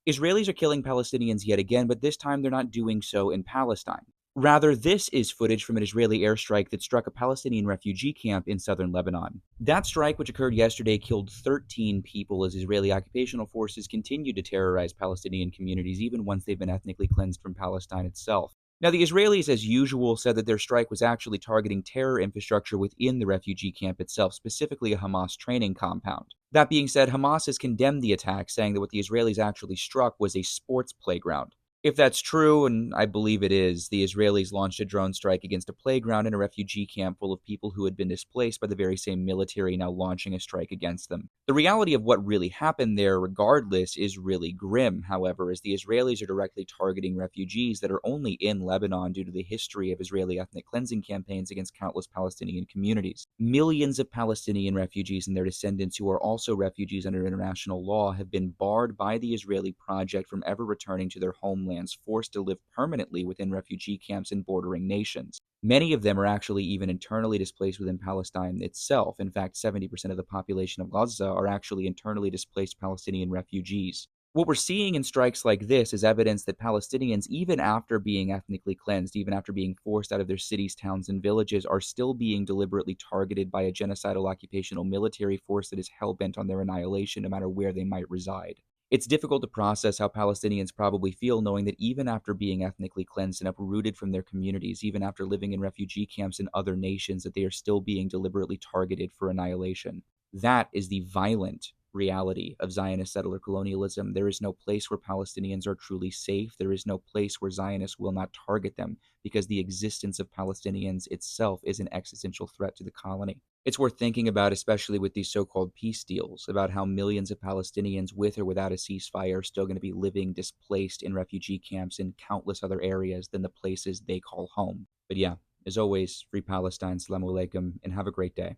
Israelis are killing Palestinians yet again, but this time they're not doing so in Palestine. Rather, this is footage from an Israeli airstrike that struck a Palestinian refugee camp in southern Lebanon. That strike, which occurred yesterday, killed 13 people as Israeli occupational forces continued to terrorize Palestinian communities even once they've been ethnically cleansed from Palestine itself. Now, the Israelis, as usual, said that their strike was actually targeting terror infrastructure within the refugee camp itself, specifically a Hamas training compound. That being said, Hamas has condemned the attack, saying that what the Israelis actually struck was a sports playground. If that's true, and I believe it is, the Israelis launched a drone strike against a playground in a refugee camp full of people who had been displaced by the very same military now launching a strike against them. The reality of what really happened there, regardless, is really grim, however, as the Israelis are directly targeting refugees that are only in Lebanon due to the history of Israeli ethnic cleansing campaigns against countless Palestinian communities. Millions of Palestinian refugees and their descendants, who are also refugees under international law, have been barred by the Israeli project from ever returning to their homeland, forced to live permanently within refugee camps in bordering nations. Many of them are actually even internally displaced within Palestine itself. In fact, 70% of the population of Gaza are actually internally displaced Palestinian refugees. What we're seeing in strikes like this is evidence that Palestinians, even after being ethnically cleansed, even after being forced out of their cities, towns, and villages, are still being deliberately targeted by a genocidal occupational military force that is hell-bent on their annihilation no matter where they might reside. It's difficult to process how Palestinians probably feel knowing that even after being ethnically cleansed and uprooted from their communities, even after living in refugee camps in other nations, that they are still being deliberately targeted for annihilation. That is the violent reality of Zionist settler colonialism. There is no place where Palestinians are truly safe. There is no place where Zionists will not target them because the existence of Palestinians itself is an existential threat to the colony. It's worth thinking about, especially with these so-called peace deals, about how millions of Palestinians, with or without a ceasefire, are still going to be living displaced in refugee camps in countless other areas than the places they call home. But yeah, as always, free Palestine, Assalamu alaikum, and have a great day.